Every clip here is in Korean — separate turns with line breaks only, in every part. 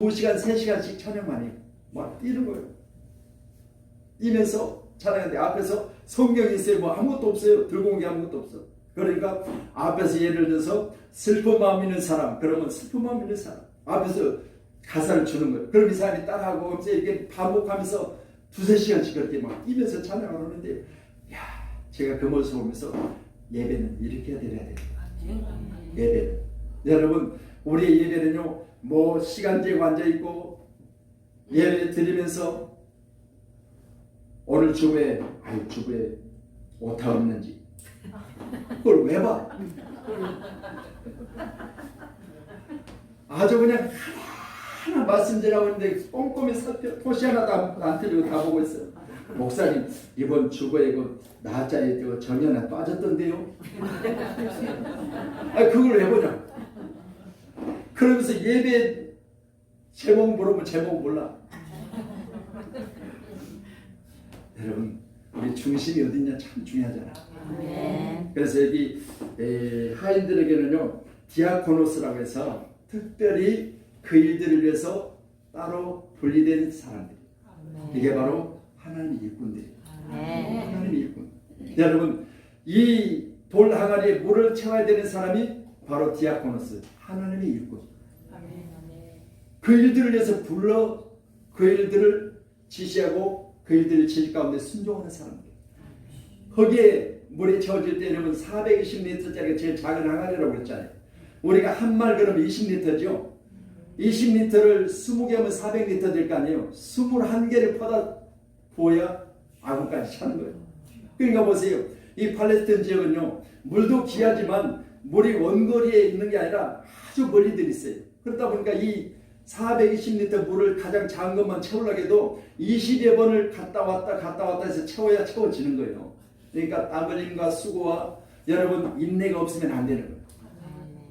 2시간, 3시간씩 찬양만 해요. 막 뛰는 거예요. 뛰면서 찬양하는데 앞에서 성경이 있어요. 뭐 아무것도 없어요. 들고 온 게 아무것도 없어. 그러니까 앞에서 예를 들어서 슬픈 마음 있는 사람, 그러면 슬픈 마음 있는 사람 앞에서 가사를 주는 거예요. 그럼 이 사람이 따라하고 이제 이렇게 반복하면서 2-3시간씩 그렇게 막 뛰면서 찬양을 하는데, 야, 제가 그 모습을 보면서 예배는 이렇게 해야 돼요. 예배는, 여러분, 우리의 예배는요, 뭐 시간제고 앉아 있고 예배 드리면서 오늘 주부에 오타 없는지 그걸 왜 봐? 아주 그냥 하나 말씀 전하고 있는데 꼼꼼히 살펴 토시 하나도 안 틀리고 다 보고 있어요. 목사님, 이번 주보에 그 나자에 전이 하나 빠졌던데요? 그걸 왜 보냐? 그러면서 예배 제목 물어보면 제목 몰라. 여러분, 우리 중심이 어딨냐 참 중요하잖아. 그래서 여기 하인들에게는요, 디아코노스라고 해서 특별히 그 일들을 위해서 따로 분리된 사람들. 이게 바로 하나님의 일꾼들이에요. 하나님의 일꾼. 여러분, 이 돌 항아리에 물을 채워야 되는 사람이 바로 디아코노스, 하나님의 일꾼. 그 일들을 위해서 불러 그 일들을 지시하고 그 일들을 질 가운데 순종하는 사람들. 거기에 물이 채워질 때는 420리터짜리가 제일 작은 항아리라고 그랬잖아요. 우리가 한 말 그러면 20리터죠. 20리터를 20개 하면 400리터 될 거 아니에요. 21개를 퍼다 부어야 아구까지 차는 거예요. 그러니까 보세요. 이 팔레스타인 지역은요, 물도 귀하지만 물이 원거리에 있는 게 아니라 아주 멀리 들있어요. 그러다 보니까 이 420리터 물을 가장 작은 것만 채우려고 해도 20여 번을 갔다 왔다 해서 채워야 채워지는 거예요. 그러니까 땀 흘림과 수고와 여러분 인내가 없으면 안 되는 거예요.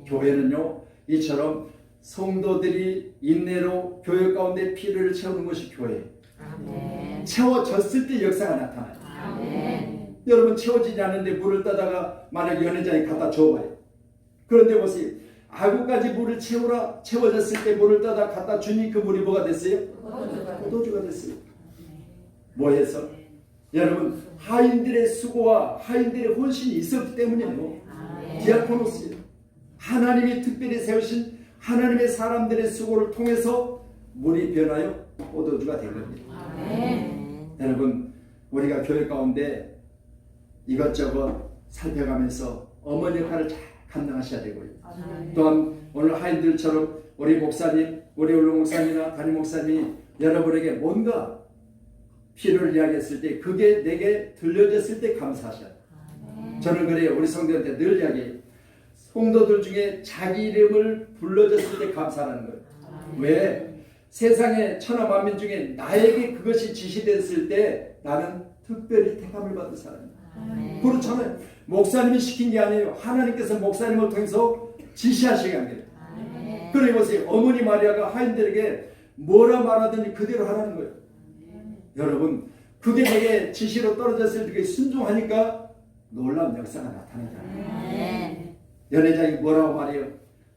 교회는요, 이처럼 성도들이 인내로 교회 가운데 필요를 채우는 것이 교회예요. 채워졌을 때 역사가 나타나요. 여러분, 채워지지 않는데 물을 따다가 만약 연회장에 갖다 줘봐요. 그런데 보세요. 아구까지 물을 채워졌을 때 물을 따다 갖다 주니 그 물이 뭐가 됐어요? 포도주가 됐어요. 뭐해서? 여러분, 하인들의 수고와 하인들의 헌신이 있었기 때문이에요. 디아코노스예요. 하나님이 특별히 세우신 하나님의 사람들의 수고를 통해서 물이 변하여 포도주가 된 겁니다. 여러분, 우리가 교회 가운데 이것저것 살펴가면서 어머니 역할을 잘 감당하셔야 되고요. 또한 오늘 하인들처럼 우리 목사님, 우리 올로 목사님이나 담임 목사님이 여러분에게 뭔가 필요를 이야기했을 때 그게 내게 들려졌을 때 감사하셔야 돼요. 저는 그래요. 우리 성도한테 늘 이야기해요. 성도들 중에 자기 이름을 불러줬을 때 감사하는 거예요. 왜? 세상의 천하만민 중에 나에게 그것이 지시됐을 때 나는 특별히 택함을 받은 사람이에요. 그렇잖아요. 목사님이 시킨 게 아니에요. 하나님께서 목사님을 통해서 지시하시게 한 거예요. 그래 보세요. 어머니 마리아가 하인들에게 뭐라 말하든지 그대로 하라는 거예요. 여러분, 그게 내게 지시로 떨어졌을 때 그게 순종하니까 놀라운 역사가 나타나잖아요. 연회장이 뭐라고 말해요?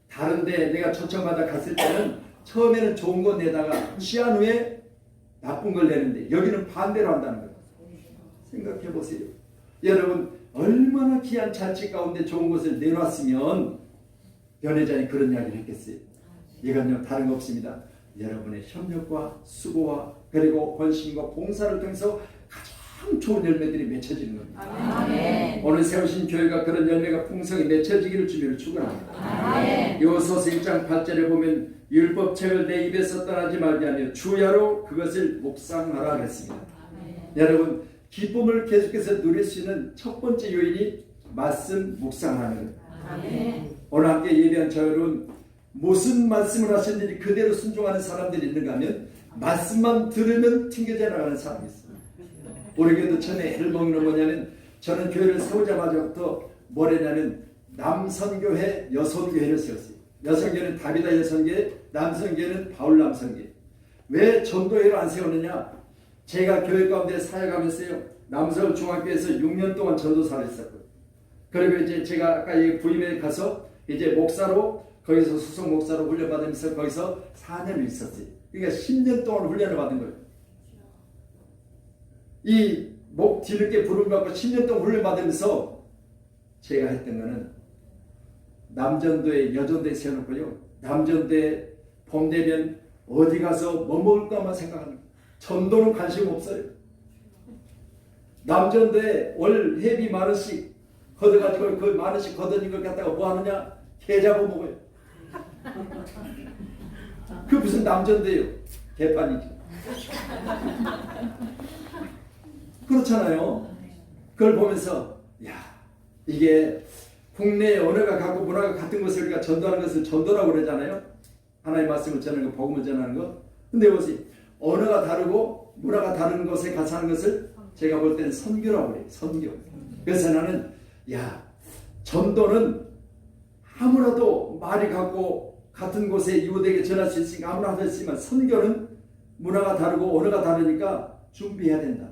다른데 내가 초청받아 갔을 때는 처음에는 좋은 거 내다가 취한 후에 나쁜 걸 내는데 여기는 반대로 한다는 거예요. 생각해 보세요. 여러분, 얼마나 귀한 잔치 가운데 좋은 것을 내놨으면 연회장이 그런 이야기를 했겠어요. 이건요, 다른 거 없습니다. 여러분의 협력과 수고와 그리고 헌신과 봉사를 통해서 가장 좋은 열매들이 맺혀지는 겁니다. 오늘 세우신 교회가 그런 열매가 풍성히 맺혀지기를 주님을 축원합니다. 요소서 1장 8절에 보면 율법책을 내 입에서 떠나지 말게 하며 주야로 그것을 묵상하라 그랬습니다. 여러분, 기쁨을 계속해서 누릴 수 있는 첫 번째 요인이 말씀 묵상하는 거예요. 오늘 함께 예배한 저 여러분, 무슨 말씀을 하셨는지 그대로 순종하는 사람들이 있는가 하면 말씀만 들으면 튕겨져 나가는 사람이 있어요. 우리 교회도 처음에 애를 먹는 뭐냐면 저는 교회를 세우자마자부터 뭐랬냐면 남선교회, 여선교회를 세웠어요. 여선교회는 다비다 여선교회, 남선교회는 바울 남선교회. 왜 전도회를 안 세우느냐? 제가 교회 가운데 사역하면서요, 남서울 중학교에서 6년 동안 전도사를 했었고요. 그리고 이제 제가 아까 부임에 가서 이제 목사로 거기서 수석 목사로 훈련받으면서 거기서 4년을 있었어요. 그러니까 10년 동안 훈련을 받은 거예요. 이 목 뒤늦게 부름을 받고 10년 동안 훈련 받으면서 제가 했던 거는 남전도에 여전도에 세워놓고요. 남전도에 봄 되면 어디 가서 뭐 먹을까만 생각하는 거예요. 전도는 관심 없어요. 남전도에 월 회비 10,000원씩 걷어가지고 그 10,000원씩 걷어진 걸 갖다가 뭐 하느냐? 게 잡아 먹어요. 그 무슨 남전도예요? 개판이죠. 그렇잖아요. 그걸 보면서 야, 이게 국내의 언어가 같고 문화가 같은 것을 우리가 전도하는 것을 전도라고 그러잖아요. 하나님의 말씀을 전하는 거, 복음을 전하는 거. 근데 보세요. 언어가 다르고 문화가 다른 것에 같이 하는 것을 제가 볼 때는 선교라고 그래요. 선교. 그래서 나는 야, 전도는 아무라도 말이 같고 같은 곳에 이웃에게 전할 수 있으니까 아무나 할 수 있지만 선교는 문화가 다르고 언어가 다르니까 준비해야 된다.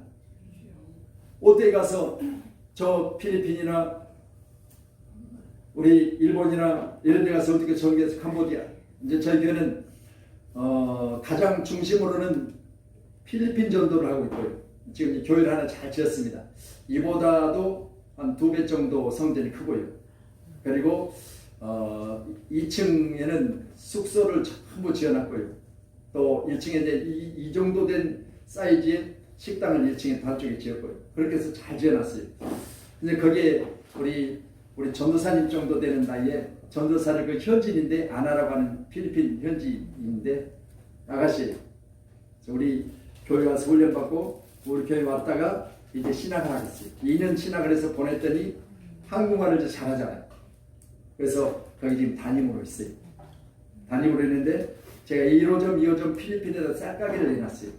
어디에 가서 저 필리핀이나 우리 일본이나 이런 데 가서 어떻게 전개해서 캄보디아 이제 저희 교회는 가장 중심으로는 필리핀 전도를 하고 있고요. 지금 이 교회를 하나 잘 지었습니다. 이보다도 한 2배 정도 성전이 크고요. 그리고 2층에는 숙소를 전부 지어놨고요. 또 1층에 이제 이 정도 된 사이즈의 식당을 1층에 반쪽에 지었고요. 그렇게 해서 잘 지어놨어요. 근데 거기에 우리 전도사님 정도 되는 나이에 전도사를 그 현지인인데 아나라고 하는 필리핀 현지인인데 아가씨 우리 교회 와서 훈련받고 우리 교회 왔다가 이제 신학을 하겠어요. 2년 신학을 해서 보냈더니 한국말을 이제 잘하잖아요. 그래서 거기 지금 담임으로 있어요. 담임으로 있는데 제가 1호점, 2호점 필리핀에다 쌀가게를 내놨어요.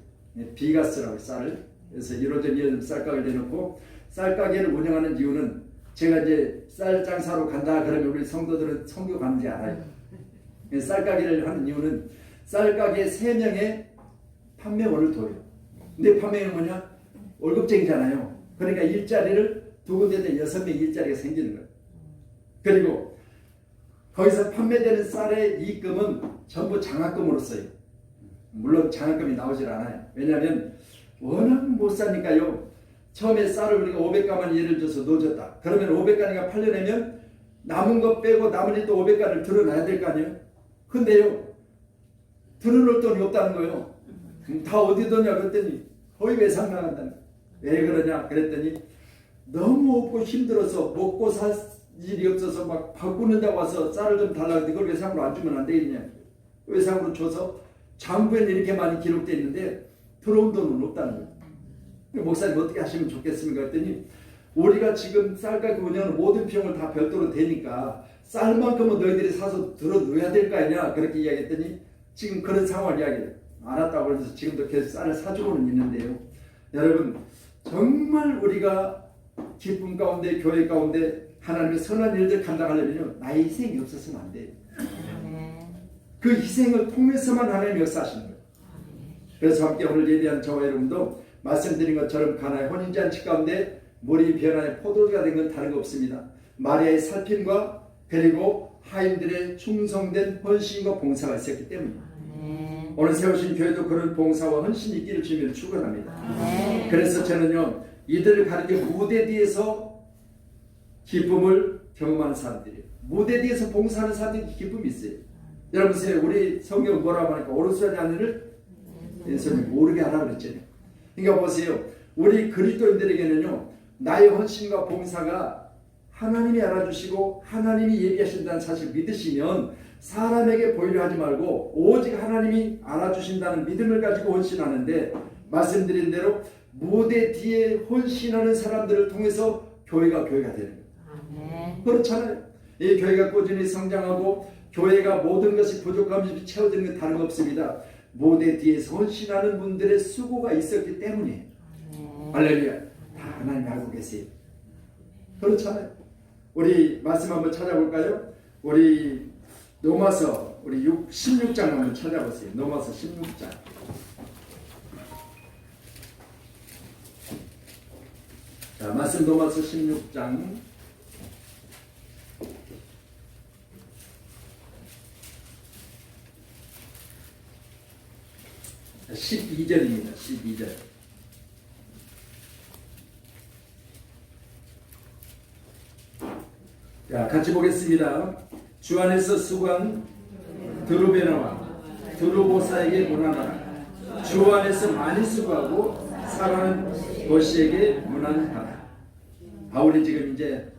비가스라고 쌀을. 그래서 1호점, 2호점 쌀가게를 내놓고 쌀가게를 운영하는 이유는 제가 이제 쌀 장사로 간다 그러면 우리 성도들은 성교 가는지 알아요. 쌀가게를 하는 이유는 쌀가게 3명의 판매원을 둬요. 근데 판매원은 뭐냐? 월급쟁이잖아요. 그러니까 일자리를 두 군데에 6명 일자리가 생기는 거예요. 그리고 거기서 판매되는 쌀의 이익금은 전부 장학금으로 써요. 물론 장학금이 나오질 않아요. 왜냐하면 워낙 못 사니까요. 처음에 쌀을 우리가 500가만 예를 들어서 넣어줬다. 그러면 500가니가 팔려내면 남은 것 빼고 나머지 또 500가를 들어놔야 될 거 아니에요. 근데요. 들어놓을 돈이 없다는 거예요. 다 어디 뒀냐 그랬더니 거의 외상 나간다는 거예요. 왜 그러냐 그랬더니 너무 없고 힘들어서 먹고 살 일이 없어서 막 바꾸는다고 와서 쌀을 좀 달라고 했는데 그걸 외상으로 안 주면 안 되겠냐. 외상으로 줘서 장부에는 이렇게 많이 기록되어 있는데 들어온 돈은 없다는 거예요. 목사님 어떻게 하시면 좋겠습니까? 그랬더니 우리가 지금 쌀가게 운영하는 모든 비용을 다 별도로 되니까 쌀만큼은 너희들이 사서 들어놓아야 될 거 아니냐 그렇게 이야기했더니 지금 그런 상황을 이야기해요. 알았다고 해서 지금도 계속 쌀을 사주고는 있는데요. 여러분 정말 우리가 기쁨 가운데 교회 가운데 하나님의 선한 일들 감당하려면요 나의 희생이 없어서는 안 돼요. 그 희생을 통해서만 하나님이 역사하시는 거예요. 그래서 함께 오늘 예배한 저와 여러분도 말씀드린 것처럼 가나의 혼인잔치 가운데 물이 변화의 포도주가 된 건 다른 거 없습니다. 마리아의 살핌과 그리고 하인들의 충성된 헌신과 봉사가 있었기 때문입니다. 오늘 세우신 교회도 그런 봉사와 헌신이 있기를 주님을 축원합니다. 그래서 저는요 이들을 가리켜 무대 뒤에서 기쁨을 경험하는 사람들이에요. 무대 뒤에서 봉사하는 사람들이 기쁨이 있어요. 여러분 보세요. 우리 성경 뭐라고 하니까 오른손이 하늘을 왼손이 모르게 하라 그랬잖아요. 그러니까 보세요. 우리 그리스도인들에게는요 나의 헌신과 봉사가 하나님이 알아주시고 하나님이 예비하신다는 사실을 믿으시면 사람에게 보이려 하지 말고 오직 하나님이 알아주신다는 믿음을 가지고 헌신하는데 말씀드린 대로 무대 뒤에 헌신하는 사람들을 통해서 교회가 되는 거예요. 그렇잖아요. 이 교회가 꾸준히 성장하고 교회가 모든 것이 부족함이 채워지는 건 다른 거 없습니다. 무대 뒤에서 헌신하는 분들의 수고가 있었기 때문이에요. 할렐루야. 다 하나님 알고 계세요. 그렇잖아요. 우리 말씀 한번 찾아볼까요? 우리 로마서 우리 16장 한번 찾아보세요. 로마서 16장. 자, 말씀 로마서 16장 12절입니다. 12절. 자, 같이 보겠습니다. 주 안에서 수고한 드루베나와 드루보사에게 문안하라. 주 안에서 많이 수고하고 사랑하는 도시에게 문안하라. 바울이 지금 이제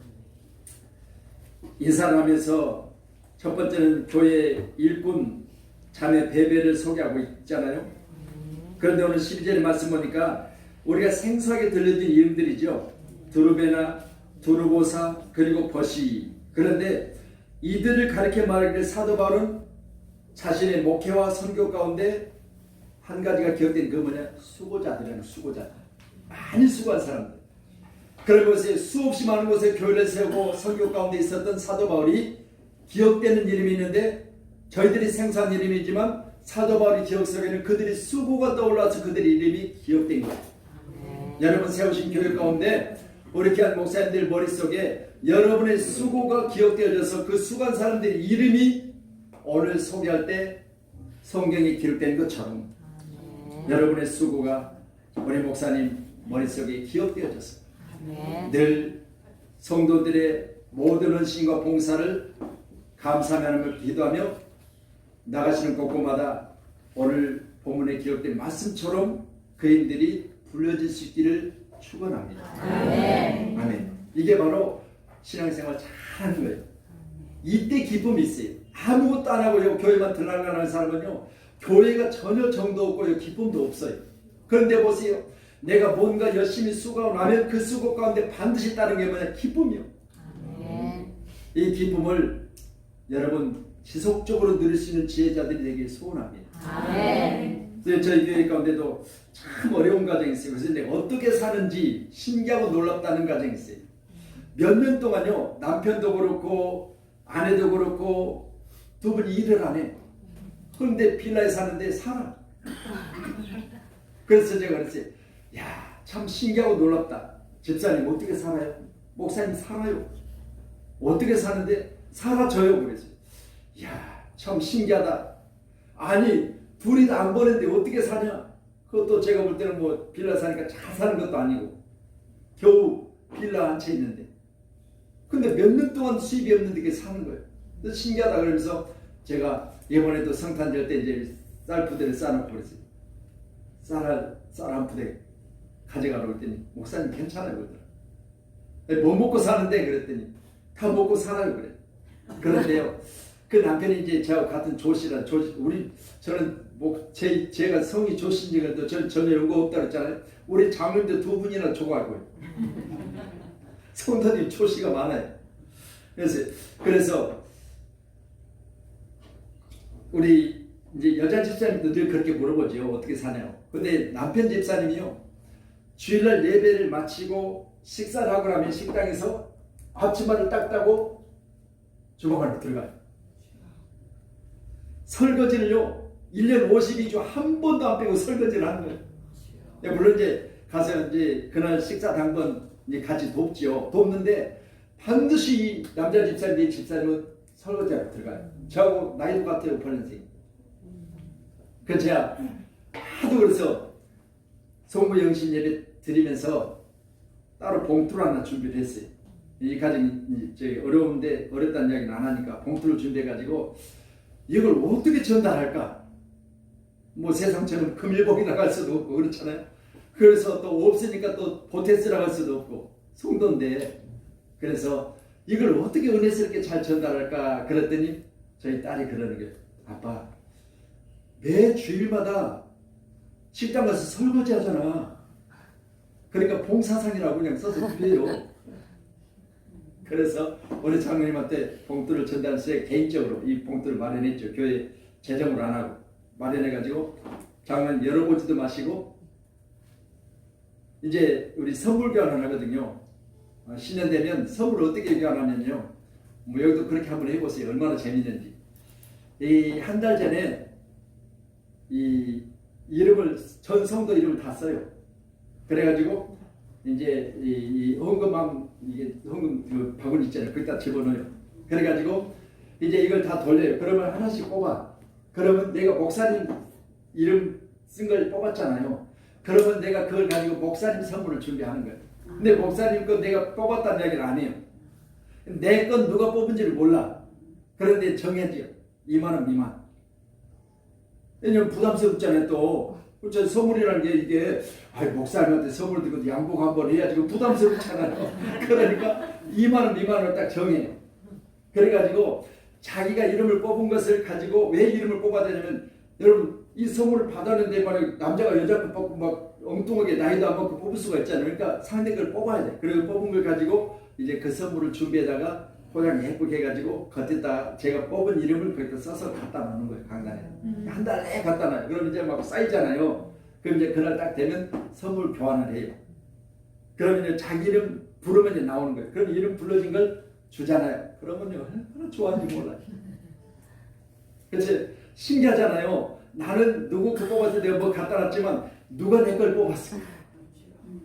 인사를 하면서 첫 번째는 교회 일꾼 자매 베베를 소개하고 있잖아요. 그런데 오늘 12절의 말씀 보니까 우리가 생소하게 들려진 이름들이죠. 드루베나, 드루보사, 그리고 버시. 그런데 이들을 가리켜 말하기를 사도 바울은 자신의 목회와 선교 가운데 한 가지가 기억된 그 뭐냐? 수고자들이라는 수고자. 많이 수고한 사람들. 그런 곳에 수없이 많은 곳에 교회를 세우고 선교 가운데 있었던 사도 바울이 기억되는 이름이 있는데 저희들이 생소한 이름이지만 사도 바울의 기억 속에는 그들의 수고가 떠올라서 그들의 이름이 기억된 거예요. 여러분 세우신 교회 가운데 우리 귀한 목사님들 머릿속에 여러분의 수고가 기억되어져서 그 수고한 사람들의 이름이 오늘 소개할 때 성경에 기록된 것처럼 여러분의 수고가 우리 목사님 머릿속에 기억되어져서 늘 성도들의 모든 헌신과 봉사를 감사하며 기도하며 나가시는 곳곳마다 오늘 본문에 기록된 말씀처럼 그인들이 불려질 수 있기를 축원합니다. 아멘. 아멘. 이게 바로 신앙생활 잘하는 거예요. 이때 기쁨이 있어요. 아무것도 안 하고 교회만 들락날락하는 사람은요, 교회가 전혀 정도 없고 기쁨도 없어요. 그런데 보세요. 내가 뭔가 열심히 수고하고 나면 그 수고 가운데 반드시 따른 게 뭐냐? 기쁨이요. 아멘. 이 기쁨을 여러분 지속적으로 누릴 수 있는 지혜자들이 되길 소원합니다. 아멘. 저희 교회 가운데도 참 어려운 가정이 있어요. 그래서 내가 어떻게 사는지 신기하고 놀랍다는 가정이 있어요. 몇 년 동안요, 남편도 그렇고 아내도 그렇고 두 분이 일을 안 해. 그런데 빌라에 사는데 살아. 그래서 제가 그랬어요. 야, 참 신기하고 놀랍다. 집사님 어떻게 살아요? 목사님 살아요. 어떻게 사는데 살아줘요. 그랬어요. 야, 참 신기하다. 아니, 둘이 다 안 버는데 어떻게 사냐? 그것도 제가 볼 때는 뭐 빌라 사니까 잘 사는 것도 아니고 겨우 빌라 한 채 있는데, 근데 몇 년 동안 수입이 없는데 이게 사는 거예요. 그래서 신기하다 그러면서 제가 이번에도 성탄절 때 이제 쌀 부대를 싸놓고 그랬어요. 쌀 한 부대 가져가라고 했더니 목사님 괜찮아요 그러더라. 뭐 먹고 사는데 그랬더니 다 먹고 살아요 그래. 그런데요, 그 남편이 이제 저하고 같은 조씨라 저는 제가 성이 조씨인지 그래도 저는 전혀 연고 없다고 했잖아요. 우리 장로님도 두 분이나 조고하고요. 성도님 조씨가 많아요. 그래서 우리 이제 여자 집사님도 늘 그렇게 물어보죠. 어떻게 사냐고. 근데 남편 집사님이요, 주일날 예배를 마치고 식사를 하고 나면 식당에서 앞치마를 딱 따고 주방 안으로 들어가요. 설거지를요 1년 52주 한 번도 안 빼고 설거지를 하는 거예요. 물론 이제 가서 이제 그날 식사 당번 이제 같이 돕지요. 돕는데 반드시 남자 집사님, 내 집사님은 설거지하러 들어가요. 저하고 나이도 같아요. 8년생. 그래서 제가 하도 그래서 성부 영신 예배 드리면서 따로 봉투를 하나 준비를 했어요. 이 가정이 어려운데 어렵다는 이야기는 안 하니까 봉투를 준비해가지고 이걸 어떻게 전달할까? 뭐 세상처럼 금일봉이 나갈 수도 없고 그렇잖아요. 그래서 또 없으니까 또 보태스 나갈 수도 없고 성도인데, 그래서 이걸 어떻게 은혜스럽게 잘 전달할까 그랬더니 저희 딸이 그러는 거예요. 아빠, 매 주일마다 식당 가서 설거지 하잖아. 그러니까 봉사상이라고 그냥 써서 드려요. 그래서 우리 장로님한테 봉투를 전달해서 개인적으로 이 봉투를 마련했죠. 교회 재정으로 안 하고 마련해가지고 장로님 열어보지도 마시고, 이제 우리 선물 교환을 하거든요. 신년 되면 선물 어떻게 교환하면요, 뭐 여기도 그렇게 한번 해보세요. 얼마나 재밌는지. 이 한 달 전에 이 이름을, 전 성도 이름을 다 써요. 그래가지고 이제 이 헌금함, 이게 헌금 그 바구니 있잖아요. 거기다 집어넣어요. 그래가지고 이제 이걸 다 돌려요. 그러면 하나씩 뽑아. 그러면 내가 목사님 이름 쓴 걸 뽑았잖아요. 그러면 내가 그걸 가지고 목사님 선물을 준비하는 거예요. 근데 목사님 건 내가 뽑았다는 이야기를 안 해요. 내 건 누가 뽑은지를 몰라. 그런데 정해져요. 2만 원 미만. 왜냐면 부담스럽잖아요. 또 저 선물이라는 게 이게 목사님한테 선물 드리고 양복 한번 해야지 부담스럽잖아요. 그러니까 2만 원 미만을 딱 정해요. 그래가지고 자기가 이름을 뽑은 것을 가지고 왜 이름을 뽑아야 되냐면, 여러분 이 선물을 받았는데 말이야, 남자가 여자 거 뽑고 막 엉뚱하게 나이도 안 먹고 뽑을 수가 있잖아요. 그러니까 상대 걸 뽑아야 돼. 그리고 뽑은 걸 가지고 이제 그 선물을 준비에다가 포장 예쁘게 해가지고 겉에다 제가 뽑은 이름을 거기다 써서 갖다 놓는 거예요. 강단에 한 달 내에 갖다 놔요. 그럼 이제 막 쌓이잖아요. 그럼 이제 그날 딱 되면 선물 교환을 해요. 그러면 이제 자기 이름 부르면 이제 나오는 거예요. 그럼 이름 불러진 걸 주잖아요. 그러면요 얼마나 좋아하는지 몰라요. 그렇지? 신기하잖아요. 나는 누구 거 뽑아서 내가 뭐 갖다 놨지만 누가 내 걸 뽑았어.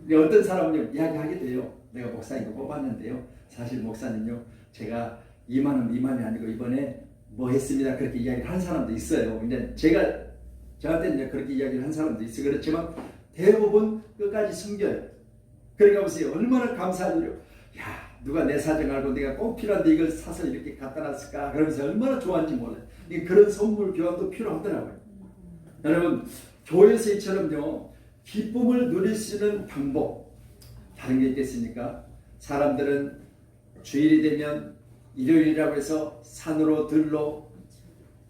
어떤 사람은 이야기하게 돼요. 내가 목사님 거 뽑았는데요. 사실 목사님요, 제가 2만 원 미만이 아니고 이번에 뭐 했습니다. 그렇게 이야기를 한 사람도 있어요. 근데 저한테 이제 그렇게 이야기를 한 사람도 있어요. 그렇지만 대부분 끝까지 숨겨요. 그러니까 보세요. 얼마나 감사하죠. 야, 누가 내 사정 알고 내가 꼭 필요한데 이걸 사서 이렇게 갖다 놨을까? 그러면서 얼마나 좋아하는지 몰라요. 그런 선물 교환도 필요하더라고요. 여러분, 교회에서 이처럼요, 기쁨을 누릴 수 있는 방법, 다른 게 있겠습니까? 사람들은 주일이 되면 일요일이라고 해서 산으로 들러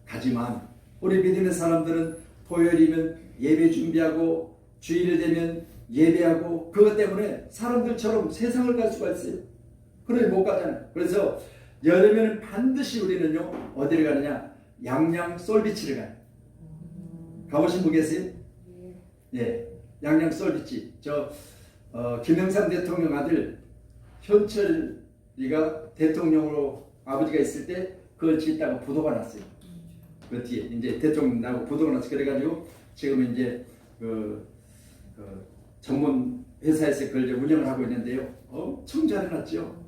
가지만, 우리 믿음의 사람들은 토요일이면 예배 준비하고 주일이 되면 예배하고, 그것 때문에 사람들처럼 세상을 갈 수가 있어요. 그러니 못 가잖아요. 그래서 여름에는 반드시 우리는요, 어디를 가느냐? 양양 솔비치를 가요. 가보신 분 계세요? 예, 양양 솔비치. 김영삼 대통령 아들 현철이가 대통령으로 아버지가 있을 때 그걸 짓다가 부도가 났어요. 그 뒤에 이제 대통령 나고 부도가 났어. 그래가지고 지금 이제 전문 회사에서 그걸 이제 운영을 하고 있는데요. 엄청 잘해놨죠.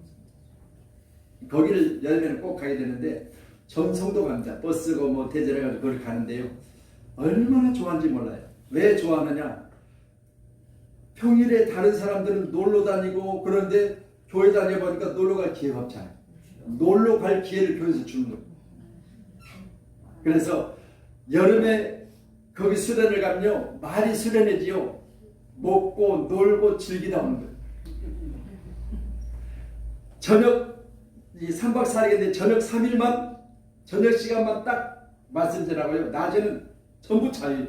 거기를 여름에는 꼭 가야 되는데 전 성도 갑니다. 버스고 뭐 대절해가지고 그걸 가는데요. 얼마나 좋아하는지 몰라요. 왜 좋아하느냐? 평일에 다른 사람들은 놀러 다니고 그런데 교회 다녀보니까 놀러 갈 기회가 없잖아요. 놀러 갈 기회를 교회에서 주는 거예요. 그래서 여름에 거기 수련을 가면요, 말이 수련회지요. 먹고 놀고 즐기다 오는 거예요. 저녁 3박 4일인데 저녁 3일만 저녁 시간만 딱 말씀 전하고요. 낮에는 전부 자유.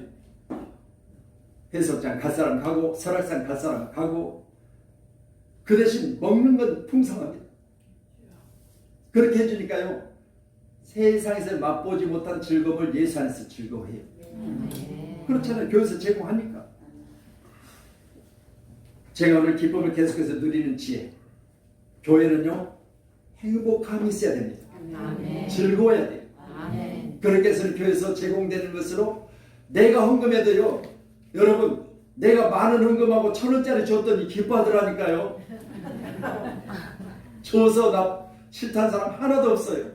해수욕장 갈 사람 가고 설악산 갈 사람 가고, 그 대신 먹는 건 풍성합니다. 그렇게 해주니까요, 세상에서 맛보지 못한 즐거움을 예수 안에서 즐거워해요. 그렇잖아요. 교회에서 제공하니까. 제가 오늘 기쁨을 계속해서 누리는 지혜, 교회는요 행복함이 있어야 됩니다. 즐거워야 돼요. 그렇게 해서 교회에서 제공되는 것으로 내가 헌금해도요, 여러분 내가 많은 헌금하고 1,000원짜리 줬더니 기뻐하더라니까요. 줘서 나 싫다는 사람 하나도 없어요.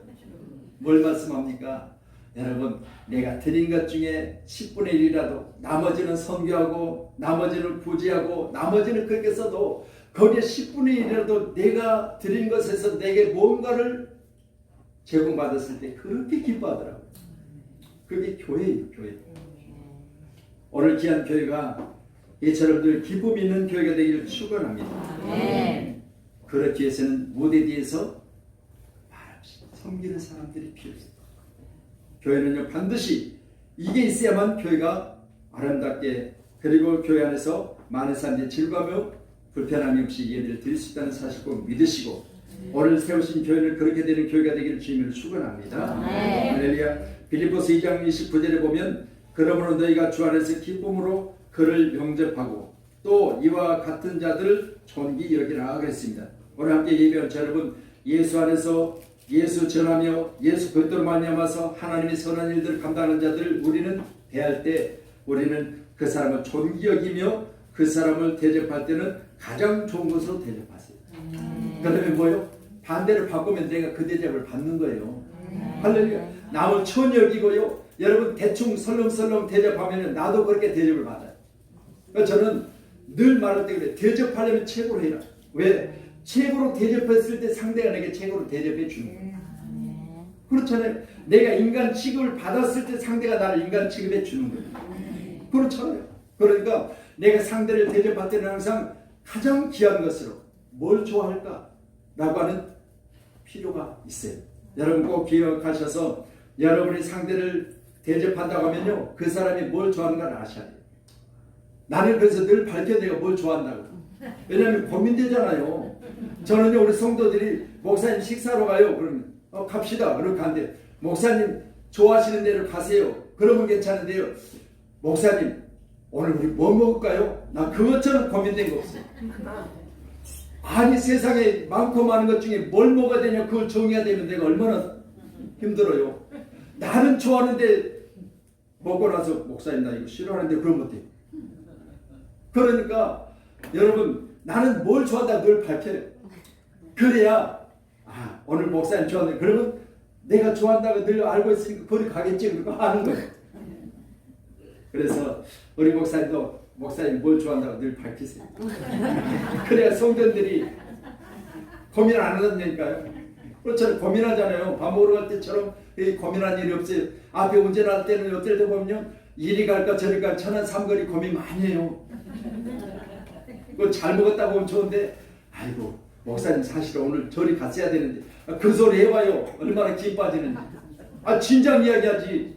뭘 말씀합니까? 여러분, 내가 드린 것 중에 10분의 1이라도 나머지는 선교하고 나머지는 구제하고 나머지는 그렇게 써도 거기에 10분의 1이라도 내가 드린 것에서 내게 뭔가를 제공받았을 때 그렇게 기뻐하더라고요. 그게 교회예요. 교회. 오늘 귀한 교회가 이처럼 늘 기쁨 있는 교회가 되기를 축원합니다. 그렇기 위해서는 무대 뒤에서 말없이 섬기는 사람들이 필요해요. 교회는요 반드시 이게 있어야만 교회가 아름답게, 그리고 교회 안에서 많은 사람들이 즐거워하며 불편함이 없이 예배를 드릴 수 있다는 사실 꼭 믿으시고, 오늘 세우신 교회는 그렇게 되는 교회가 되기를 주님을 축원합니다. 할렐루야. 빌립보서 2장 29절에 보면, 그러므로 너희가 주 안에서 기쁨으로 그를 영접하고 또 이와 같은 자들을 존귀 여기라 그랬습니다. 오늘 함께 예배한 여러분, 예수 안에서 예수 전하며 예수 그리스도로 말미암아서 하나님의 선한 일들을 감당하는 자들을 우리는 대할 때, 우리는 그 사람을 존귀 여기며 그 사람을 대접할 때는 가장 좋은 것으로 대접하세요. 그다음에 뭐요? 반대를 바꾸면 내가 그 대접을 받는 거예요. 할렐루야. 남을 천히 여기고요, 여러분 대충 설렁설렁 대접하면 나도 그렇게 대접을 받아요. 그러니까 저는 늘 말할 때 그래. 대접하려면 최고로 해라. 왜? 최고로 대접했을 때 상대가 내게 최고로 대접해 주는 거예요. 그렇잖아요. 내가 인간 취급을 받았을 때 상대가 나를 인간 취급해 주는 거예요. 그렇잖아요. 그러니까 내가 상대를 대접할 때는 항상 가장 귀한 것으로 뭘 좋아할까? 라고 하는 필요가 있어요. 여러분 꼭 기억하셔서 여러분이 상대를 대접한다고 하면요. 그 사람이 뭘 좋아하는가를 아셔야 돼요. 나는 그래서 늘 밝혀야 돼요. 뭘 좋아한다고. 왜냐하면 고민되잖아요. 저는요 우리 성도들이 목사님 식사로 가요. 그러면 갑시다. 그렇게 한대. 목사님 좋아하시는 데로 가세요. 그러면 괜찮은데요. 목사님 오늘 우리 뭐 먹을까요? 나 그것처럼 고민된 거 없어요. 아니 세상에 많고 많은 것 중에 뭘 먹어야 되냐 그걸 정해야 되면 내가 얼마나 힘들어요. 나는 좋아하는데 먹고 나서 목사님 나 이거 싫어하는데 그러면 어때요? 그러니까 여러분 나는 뭘 좋아한다 늘 밝혀요. 그래야 오늘 목사님 좋아하는데 그러면 내가 좋아한다고 늘 알고 있으니까 거기 가겠지 그러고 하는 거예요. 그래서 우리 목사님도 목사님 뭘 좋아한다고 늘 밝히세요. 그래야 성도들이 고민 안 한다니까요. 그렇잖아요. 고민하잖아요. 밥 먹으러 갈 때처럼 고민한 일이 없어요. 앞에 운전할 때는 어떨 때 보면 이리 갈까 저리 갈까 천안 삼거리 고민 많이 해요. 그거 잘 먹었다 보면 좋은데 아이고 목사님 사실 오늘 저리 갔어야 되는데 그 소리 해봐요. 얼마나 기뻐하시는지. 진작 이야기하지.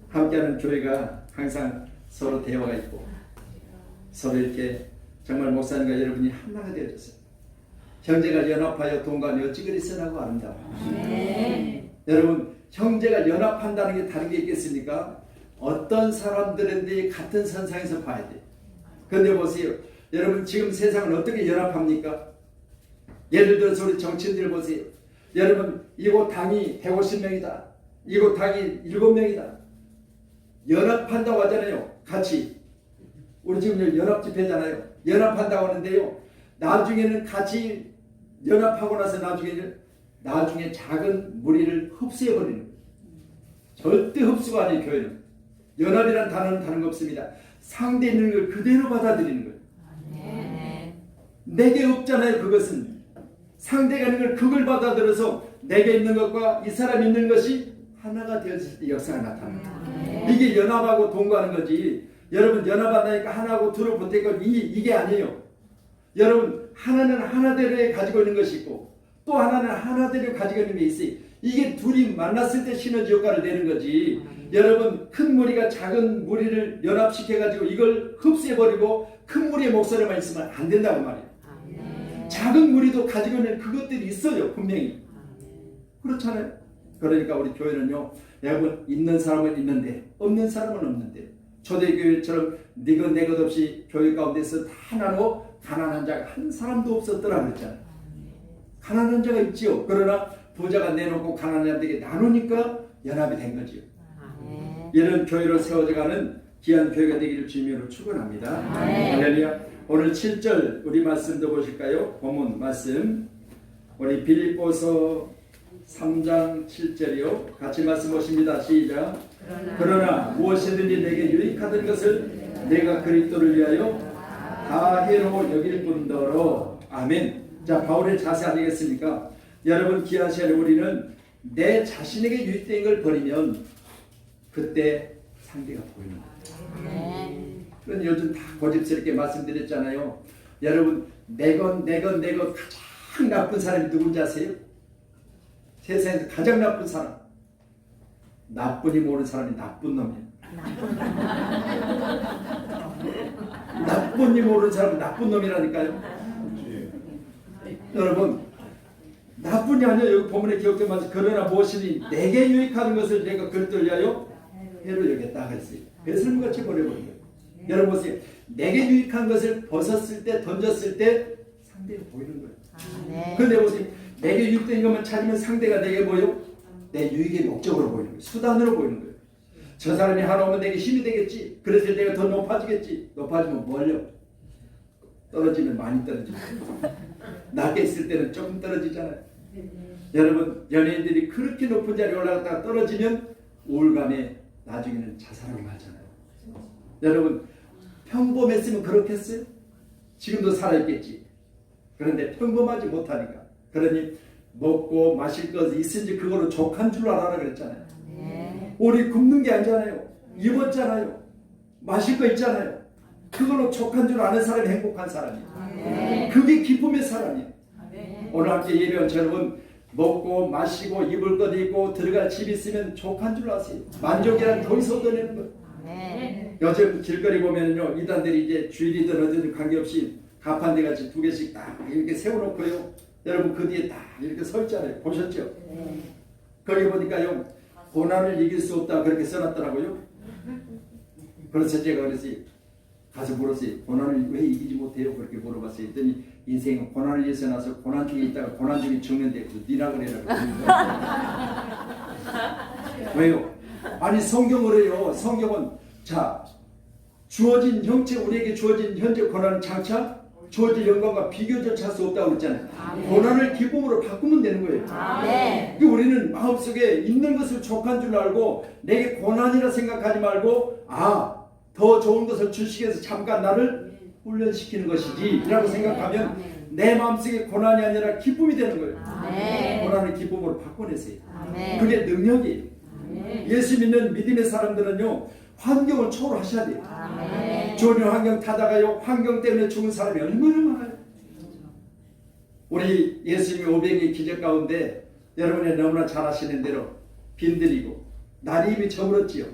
함께하는 교회가 항상 서로 대화가 있고 서로 이렇게 정말 목사님과 여러분이 하나가 되어졌어요. 형제가 연합하여 동감이 어찌 그리 선하고 아름다워. 여러분 형제가 연합한다는 게 다른 게 있겠습니까? 어떤 사람들인데 같은 선상에서 봐야 돼요. 그런데 보세요. 여러분 지금 세상은 어떻게 연합합니까? 예를 들어서 우리 정치인들 보세요. 여러분 이곳 당이 150명이다. 이곳 당이 7명이다. 연합한다고 하잖아요. 같이. 우리 지금 연합집회잖아요. 연합한다고 하는데요. 나중에는 같이 연합하고 나서 나중에 작은 무리를 흡수해버리는 거예요. 절대 흡수가 아니에요. 교회는. 연합이란 단어는 다른 거 없습니다. 상대 있는 걸 그대로 받아들이는 거예요. 내게 없잖아요. 그것은. 상대가 있는 걸 그걸 받아들여서 내게 있는 것과 이 사람이 있는 것이 하나가 되었을 때 역사가 나타납니다. 이게 연합하고 동거하는 거지. 여러분 연합한다니까 하나하고 둘을 보태고 이게 아니에요. 여러분 하나는 하나대로 가지고 있는 것이 있고 또 하나는 하나대로 가지고 있는 게 있어요. 이게 둘이 만났을 때 시너지 효과를 내는 거지. 여러분 큰 무리가 작은 무리를 연합시켜가지고 이걸 흡수해버리고 큰 무리의 목소리만 있으면 안 된다고 말이에요. 작은 무리도 가지고 있는 그것들이 있어요. 분명히. 그렇잖아요. 그러니까 우리 교회는요. 여러분 있는 사람은 있는데 없는 사람은 없는데 초대교회처럼 네것 내 것 없이 교회 가운데서 다 나누고 가난한 자가 한 사람도 없었더라 그랬잖아요. 가난한 자가 있지요. 그러나 부자가 내놓고 가난한 자들에게 나누니까 연합이 된 거지요. 이런 교회로 세워져가는 귀한 교회가 되기를 주님으로 축원합니다. 할렐루야. 오늘 7절 우리 말씀도 보실까요? 본문 말씀 우리 빌립보서 3장 7절이요. 같이 말씀 보십니다. 시작. 그러나 무엇이든지 내게 유익하던 것을 내가 그리스도를 위하여 다 해로 여길 뿐더러. 아멘. 자, 바울의 자세 아니겠습니까? 여러분 귀한 시간에 우리는 내 자신에게 유익된 걸 버리면 그때 상대가 보이는 거예요. 그런 요즘 다 고집스럽게 말씀드렸잖아요. 여러분 내 것 가장 나쁜 사람이 누군지 아세요? 세상에서 가장 나쁜 사람. 나쁜이 모르는 사람이 나쁜 놈이에요. 나쁜이 모르는 사람은 나쁜 놈이라니까요. 여러분 나쁜이 아니에요. 여기 본문에 기억된 말씀. 그러나 무엇이니 내게 유익하는 것을 내가 그리스도를 위하여 해로 여겼다 그랬어요. 배설물같이 버려버린 거예요. 여러분 보세요. 내게 유익한 것을 벗었을 때 던졌을 때 상대가 보이는 거예요. 그런데 보세요. 내게 유익된 것만 찾으면 상대가 내게 뭐요? 내 유익의 목적으로 보이는 거예요. 수단으로 보이는 거예요. 저 사람이 하나 오면 내게 힘이 되겠지. 그래서 내가 더 높아지겠지. 높아지면 뭘요? 떨어지면 많이 떨어지고 낮게 있을 때는 조금 떨어지잖아요. 여러분 연예인들이 그렇게 높은 자리에 올라갔다가 떨어지면 우울감에 나중에는 자살하고 말잖아요. 여러분 평범했으면 그렇겠어요? 지금도 살아있겠지. 그런데 평범하지 못하니까. 그러니 먹고 마실 것 있은지 그거로 족한 줄 알아라 그랬잖아요. 우리 굶는 게 아니잖아요. 입었잖아요. 마실 거 있잖아요. 그걸로 족한 줄 아는 사람이 행복한 사람이에요. 그게 기쁨의 사람이에요. 오늘 함께 예배한 여러분 먹고 마시고 입을 것 있고 들어갈 집 있으면 족한 줄 아세요. 만족이란 더 이상 얻어내는 거예요. 요즘 길거리 보면요 이단들이 이제 주일이든 어디든 관계없이 가판대 같이 2개씩 딱 이렇게 세워놓고요. 여러분 그 뒤에 딱 이렇게 서 있잖아요. 보셨죠? 거기 보니까요 고난을 이길 수 없다 그렇게 써놨더라고요. 그래서 제가 그랬어요. 가서 물었어요. 고난을 왜 이기지 못해요? 그렇게 물어봤어요. 했더니 인생은 고난을 위해서 나서 고난 중에 있다가 고난 중에 죽는데 니나 그래라고 왜요? 아니 성경을 해요. 성경은 자 주어진 형체 우리에게 주어진 현재 고난은 장차 주어질 영광과 비교조차 할 수 없다고 했잖아요. 고난을 기쁨으로 바꾸면 되는 거예요. 그러니까 우리는 마음속에 있는 것을 족한 줄 알고 내게 고난이라 생각하지 말고 더 좋은 것을 주시기 위해서 잠깐 나를 훈련시키는 것이지 라고 생각하면 내 마음속에 고난이 아니라 기쁨이 되는 거예요. 고난을 기쁨으로 바꿔내세요. 그게 능력이에요. 예수 믿는 믿음의 사람들은요 환경을 초월하셔야 돼요. 좋은 환경 타다가요 환경 때문에 죽은 사람이 얼마나 많아요. 우리 예수님의 500의 기적 가운데 여러분이 너무나 잘 아시는 대로 빈들이고 날이 이미 저물었지요.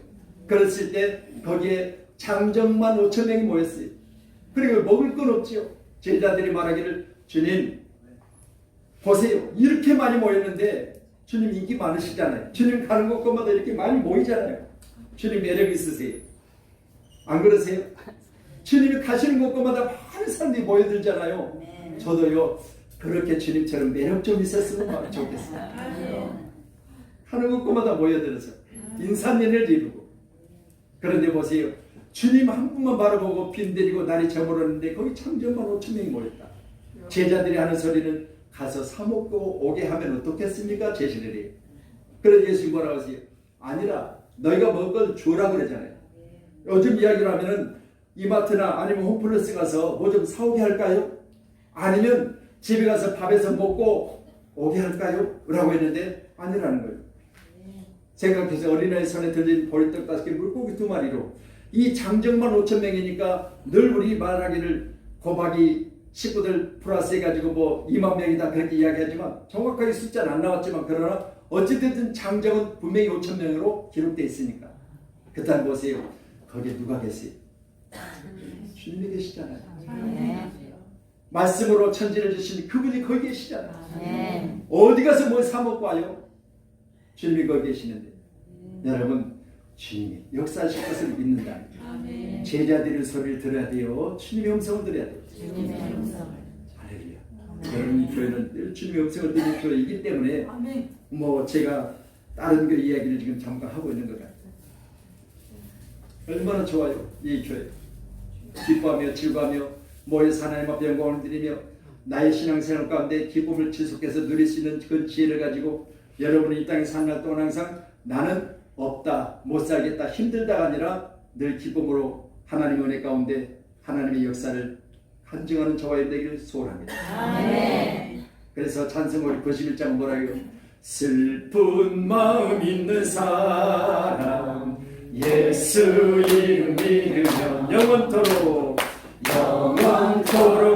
그랬을 때 거기에 장정만 5천 명이 모였어요. 그리고 먹을 건 없지요. 제자들이 말하기를 주님 보세요. 이렇게 많이 모였는데 주님 인기 많으시잖아요. 주님 가는 곳마다 이렇게 많이 모이잖아요. 주님 매력 있으세요. 안 그러세요? 주님이 가시는 곳마다 많은 사람들이 모여들잖아요. 저도요 그렇게 주님처럼 매력 좀 있었으면 좋겠어요. 하는 곳마다 모여들어서 인산연애를 이루고. 그런데 보세요. 주님 한 분만 바라보고 빈들이고 날이 저물었는데 거기 참전만 5천 명이 모였다. 제자들이 하는 소리는 가서 사 먹고 오게 하면 어떻겠습니까? 제시를 해요. 그래서 예수님 뭐라고 하세요? 아니라 너희가 먹을 걸 주라 그러잖아요. 요즘 이야기로 하면은 이마트나 아니면 홈플러스 가서 뭐 좀 사오게 할까요? 아니면 집에 가서 밥에서 먹고 오게 할까요? 라고 했는데 아니라는 거예요. 생각해서 어린아이 손에 들린 보리떡 5개 물고기 2마리로 이 장정만 5천 명이니까 늘 우리 말하기를 곱하기 식구들 플러스 해가지고 뭐 2만 명이다 그렇게 이야기하지만 정확하게 숫자는 안 나왔지만 그러나 어찌됐든 장정은 분명히 5천 명으로 기록되어 있으니까. 그렇다면 보세요. 거기에 누가 계세요? 주님이 계시잖아요. 말씀으로 천지를 주신 그분이 거기 계시잖아요. 어디 가서 뭘 사 먹고 와요? 주님이 거기 계시는데 여러분 주님이 역사하실 것을 믿는다. 제자들의 소리를 들어야 돼요. 주님의 음성을 들어야 돼요. 할렐루야. 여러분 이 교회는 늘 주님의 음성을 듣는 교회이기 때문에 뭐 제가 다른 교회 이야기를 지금 잠깐 하고 있는 것 같아요. 얼마나 좋아요 이 교회. 기뻐하며 즐거워하며 모여서 하나님 앞에 영광을 드리며 나의 신앙생활 가운데 기쁨을 지속해서 누릴 수 있는 그 지혜를 가지고 여러분이 이 땅에 사는 날 동안 항상 나는 없다 못 살겠다 힘들다가 아니라 늘 기쁨으로 하나님 은혜 가운데 하나님의 역사를 간증하는 저와 되기를 소원합니다. 그래서 찬송곡 91장 뭐라고요? 슬픈 마음 있는 사람 예수 이름 믿으면 영원토록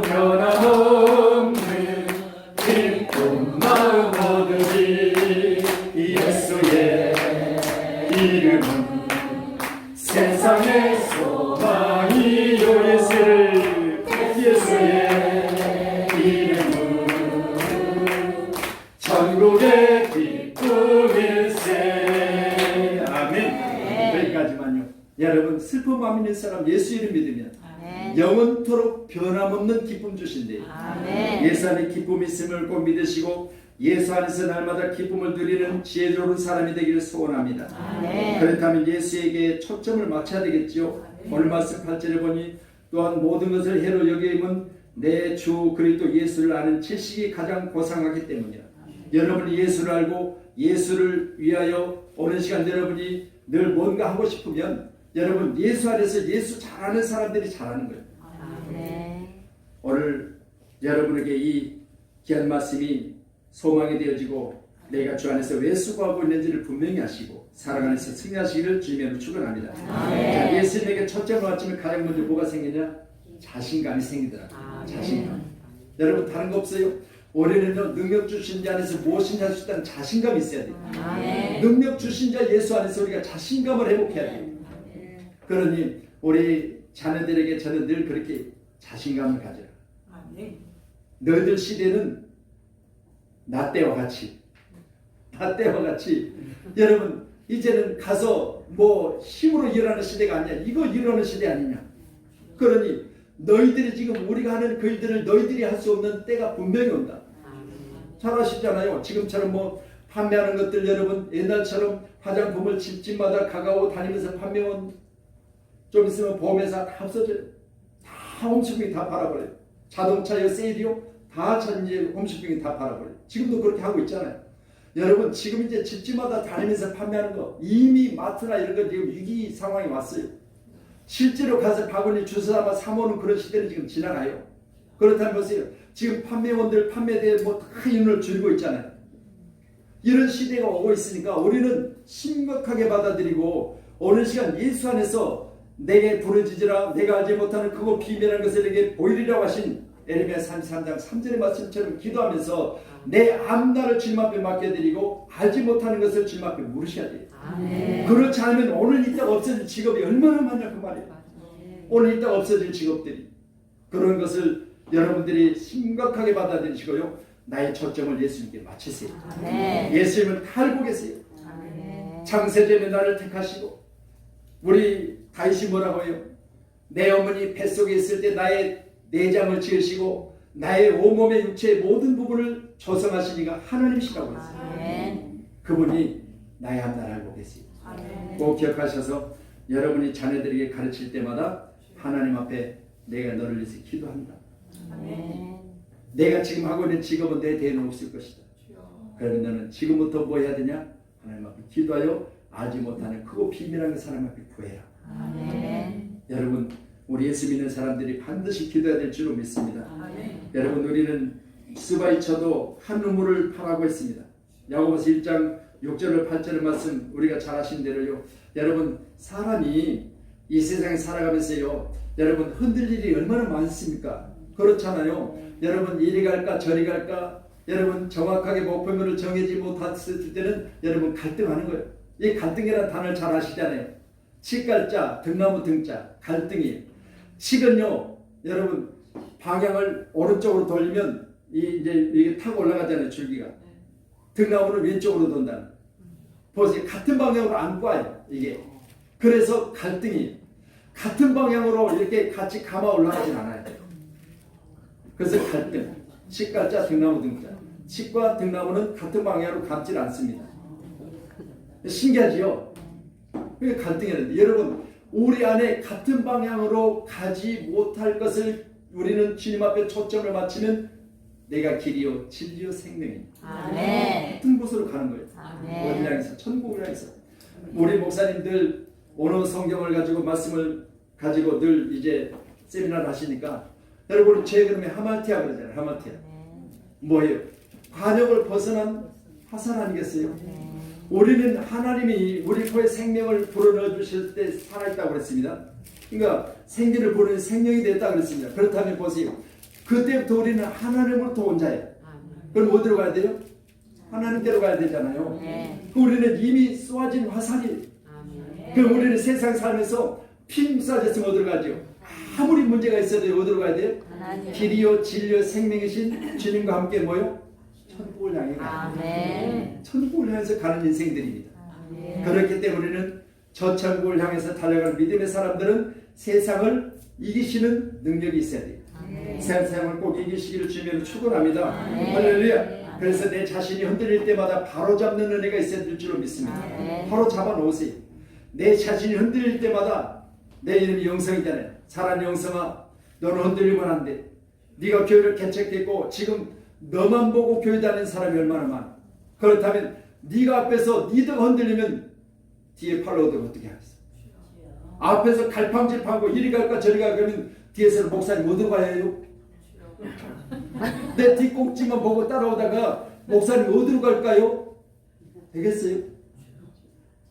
변함없는 기쁜 마음 얻으리. 예수의 이름은 세상의 소망이요. 예수의 이름은 천국의 기쁨일세. 아멘. 여기까지만요. 여러분 슬픈 마음 있는 사람 예수 이름 믿으면 영원토록 변함없는 기쁨 주신대요. 예수 안에 기쁨이 있음을 꼭 믿으시고 예수 안에서 날마다 기쁨을 누리는 지혜로운 사람이 되기를 소원합니다. 그렇다면 예수에게 초점을 맞춰야 되겠죠. 오늘 말씀 8절에 보니 또한 모든 것을 해로 여김은 내 주 그리스도 예수를 아는 지식이 가장 고상하기 때문이라. 여러분이 예수를 알고 예수를 위하여 오는 시간 여러분이 늘 뭔가 하고 싶으면 여러분 예수 안에서 예수 잘하는 사람들이 잘하는 거예요. 오늘 여러분에게 이 귀한 말씀이 소망이 되어지고 내가 주 안에서 왜 수고하고 있는지를 분명히 아시고 사랑 안에서 승리하시기를 주님으로 축원합니다. 자, 예수님에게 첫째 아침에 가장 먼저 뭐가 생기냐? 자신감이 생기더라고요. 자신감. 여러분 다른 거 없어요? 올해는요 능력 주신 자 안에서 무엇인지 할 수 있다는 자신감이 있어야 돼요. 능력 주신 자 예수 안에서 우리가 자신감을 회복해야 돼요. 그러니 우리 자녀들에게 저는 늘 그렇게 자신감을 가져라. 너희들 시대는 나 때와 같이 여러분 이제는 가서 뭐 힘으로 일하는 시대가 아니야. 이거 일하는 시대 아니냐. 그러니 너희들이 지금 우리가 하는 그 일들을 너희들이 할 수 없는 때가 분명히 온다. 잘 아시잖아요. 지금처럼 뭐 판매하는 것들 여러분 옛날처럼 화장품을 집집마다 가가오 다니면서 판매원 좀 있으면 보험회사 다 없어져요. 다 홈쇼핑이 다 팔아버려요. 자동차요 세일이요 다 이제 홈쇼핑이 다 팔아버려요. 지금도 그렇게 하고 있잖아요. 여러분 지금 이제 집집마다 다니면서 판매하는 거 이미 마트나 이런 거 지금 위기 상황이 왔어요. 실제로 가서 바구니 주워다가 사모는 그런 시대는 지금 지나가요. 그렇다면 보세요. 지금 판매원들 판매대에 뭐 다 인원을 줄이고 있잖아요. 이런 시대가 오고 있으니까 우리는 심각하게 받아들이고 오는 시간 예수 안에서 내게 부르짖으라 내가 알지 못하는 그거 비밀한 것을 내게 보이리라고 하신 에레미야 33장 3절의 말씀처럼 기도하면서 내 앞날을 주님 앞에 맡겨드리고 알지 못하는 것을 주님 앞에 물으셔야 돼요. 그렇지 않으면 오늘 이따 없어질 직업이 얼마나 많냐 그 말이에요. 오늘 이따 없어질 직업들이. 그런 것을 여러분들이 심각하게 받아들이시고요. 나의 초점을 예수님께 맞추세요. 예수님은 다 알고 계세요. 창세전에 나를 택하시고 우리 다윗이 뭐라고 해요? 내 어머니 뱃속에 있을 때 나의 내장을 지으시고 나의 온몸의 육체의 모든 부분을 조성하시니가 하나님이시라고 했어요. 그분이 나의 앞날 알고 계세요. 꼭 기억하셔서 여러분이 자녀들에게 가르칠 때마다 하나님 앞에 내가 너를 위해서 기도한다. 내가 지금 하고 있는 직업은 내 대에는 없을 것이다. 그러면 너는 지금부터 뭐 해야 되냐? 하나님 앞에 기도하여 알지 못하는 크고 비밀한 그 사람 앞에 구해라. 여러분 우리 예수 믿는 사람들이 반드시 기도해야 될 줄로 믿습니다. 여러분 우리는 스바이처도 한 우물을 파라고 했습니다. 야고보서 1장 6절을 8절의 말씀 우리가 잘 아신 대로요. 여러분 사람이 이 세상에 살아가면서요. 여러분 흔들 일이 얼마나 많습니까? 그렇잖아요. 여러분 이리 갈까 저리 갈까 여러분 정확하게 목표물을 정해지 못했을 때는 여러분 갈등하는 거예요. 이 갈등이라는 단어를 잘 아시잖아요. 칡갈자 등나무 등자 갈등이 칡은요 여러분 방향을 오른쪽으로 돌리면 이제 이게 타고 올라가잖아요. 줄기가 등나무는 왼쪽으로 돈다. 보세요. 같은 방향으로 안 꽈요. 이게 그래서 갈등이 같은 방향으로 이렇게 같이 감아 올라가진 않아요. 그래서 갈등 칡갈자 등나무 등자 칡과 등나무는 같은 방향으로 감질 않습니다. 신기하지요? 그게 갈등이라는데 여러분 우리 안에 같은 방향으로 가지 못할 것을 우리는 주님 앞에 초점을 맞추면 내가 길이요 진리요 생명입니다. 같은 곳으로 가는 거예요. 어디를 향해서? 천국을 향해서. 우리 목사님들 오늘 성경을 가지고 말씀을 가지고 늘 이제 세미나를 하시니까 여러분 제 그름에 하마티아 그러잖아요. 하마티아 뭐예요? 관역을 벗어난 화살 아니겠어요? 우리는 하나님이 우리 코에 생명을 불어넣어 주실 때 살아있다고 그랬습니다. 그러니까 생기를 부르는 생명이 됐다고 그랬습니다. 그렇다면 보세요. 그때부터 우리는 하나님으로부터 온 자예요. 그럼 어디로 가야 돼요? 하나님께로 가야 되잖아요. 우리는 이미 쏘아진 화살이. 그럼 우리는 세상 살면서 피 쏴졌으면 어디로 가죠? 아무리 문제가 있어도 어디로 가야 돼요? 길이요 진리요 생명이신 주님과 함께 뭐요? 천국을 향해 가요. 천국을 향해서 가는 인생들입니다. 그렇기 때문에 우리는 저 천국을 향해서 달려가는 믿음의 사람들은 세상을 이기시는 능력이 있어야 돼요. 세상을 꼭 이기시기를 주님으로 축원합니다. 할렐루야. 그래서 내 자신이 흔들릴 때마다 바로 잡는 은혜가 있어야 될 줄로 믿습니다. 바로 잡아 놓으세요. 내 자신이 흔들릴 때마다 내 이름이 영성이잖아요. 사랑하는 영성아, 너는 흔들리면 안 돼. 네가 교회를 개척했고 지금 너만 보고 교회 다니는 사람이 얼마나 많아. 그렇다면 네가 앞에서 니들 흔들리면 뒤에 팔로워들 어떻게 하겠어? 앞에서 갈팡질팡하고 이리 갈까 저리 갈까 그러면 뒤에서는 목사님 어디로 가야 해요? 내 뒷꼭지만 보고 따라오다가 목사님 어디로 갈까요? 되겠어요?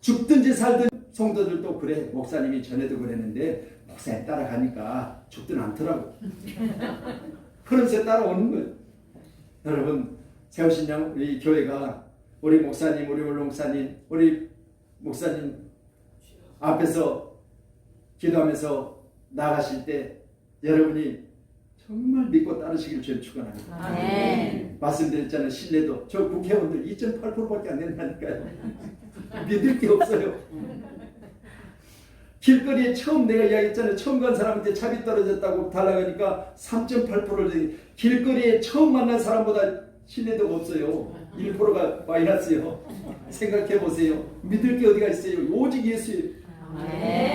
죽든지 살든 성도들도 그래. 목사님이 전에도 그랬는데 목사님 따라가니까 죽든 않더라고. 그러면서 따라오는 거예요. 여러분 세우신양 우리 교회가 우리 목사님 우리 올롱사님 우리 목사님 앞에서 기도하면서 나가실 때 여러분이 정말 믿고 따르시길 저는 축원합니다. 말씀드렸잖아요. 신뢰도 저 국회의원들 2.8%밖에 안 된다니까요. 믿을 게 없어요. 길거리에 처음 내가 이야기했잖아요. 처음 간 사람한테 차비 떨어졌다고 달라가니까 3.8%를 길거리에 처음 만난 사람보다 신뢰도가 없어요. 1%가 마이너스요. 생각해 보세요. 믿을 게 어디가 있어요. 오직 예수예요.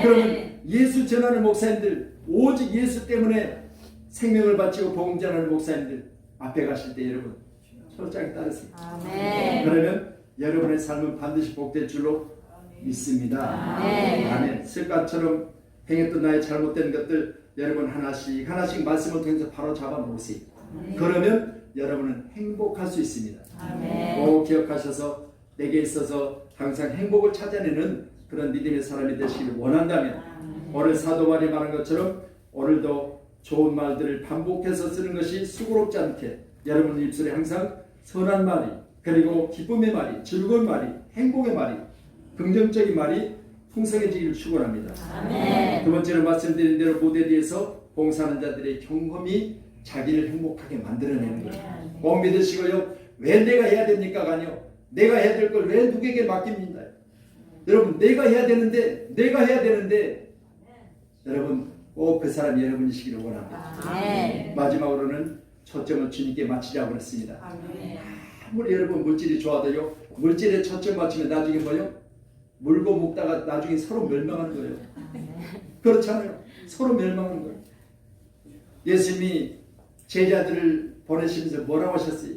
그러면 예수 전하는 목사님들 오직 예수 때문에 생명을 바치고 복음 전하는 목사님들 앞에 가실 때 여러분 철저하게 따르세요. 그러면 여러분의 삶은 반드시 복될 줄로 믿습니다. 아멘. 습관처럼 행했던 나의 잘못된 것들 여러분 하나씩 하나씩 말씀을 통해서 바로 잡아 놓으세요. 그러면 여러분은 행복할 수 있습니다. 꼭 기억하셔서 내게 있어서 항상 행복을 찾아내는 그런 믿음의 사람이 되시기를 원한다면 오늘 사도 바울이 말한 것처럼 오늘도 좋은 말들을 반복해서 쓰는 것이 수고롭지 않게 여러분 입술에 항상 선한 말이 그리고 기쁨의 말이 즐거운 말이 행복의 말이 긍정적인 말이 풍성해지기를 축원합니다. 두 번째로 말씀드린 대로 무대 뒤에서 봉사하는 자들의 경험이 자기를 행복하게 만들어내는 거예요. 꼭 믿으시고요. 왜 내가 해야 됩니까? 아니요. 내가 해야 될 걸 왜 누구에게 맡깁니다. 여러분 내가 해야 되는데 여러분 꼭 그 사람이 여러분이시기를 원합니다. 마지막으로는 초점을 주님께 맞추자고 그랬습니다. 아무리 여러분 물질이 좋아도요. 물질에 초점 맞추면 나중에 뭐요? 물고 먹다가 나중에 서로 멸망하는 거예요. 그렇잖아요. 서로 멸망하는 거예요. 예수님이 제자들을 보내시면서 뭐라고 하셨어요?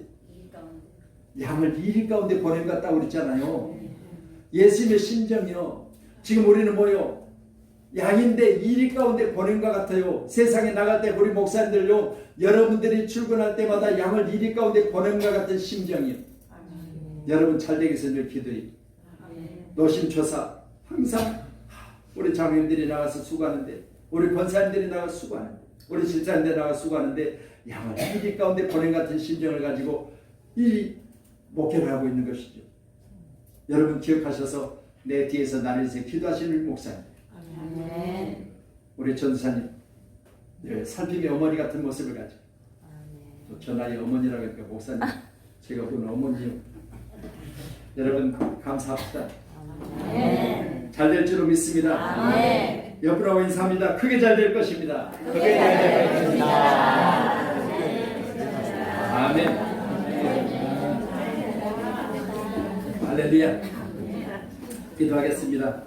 양을 이리 가운데 보낸 것 같다고 그랬잖아요. 예수님의 심정이요. 지금 우리는 뭐요? 양인데 이리 가운데 보낸 것 같아요. 세상에 나갈 때 우리 목사님들요. 여러분들이 출근할 때마다 양을 이리 가운데 보낸 것 같은 심정이요. 여러분 잘 되기 위해서 늘 기도해요. 노심초사 항상 우리 장로님들이 나가서 수고하는데 우리 권사님들이 나가서 수고하는데 우리 집사님들이 나가서 수고하는데 양을 이리 가운데 보낸 것 같은 심정을 가지고 이 목회를 하고 있는 것이죠. 여러분 기억하셔서 내 뒤에서 나를 위해서 기도하시는 목사님 우리 전사님 살핌의 어머니 같은 모습을 가지고 또 저 나이 어머니라고 하니까 목사님 제가 본 어머니요. 여러분 감사합시다. 잘 될 줄로 믿습니다. 옆으로 인사합니다. 크게 잘 될 것입니다. 크게 잘 될 것입니다. 아멘. 할렐루야. 기도하겠습니다.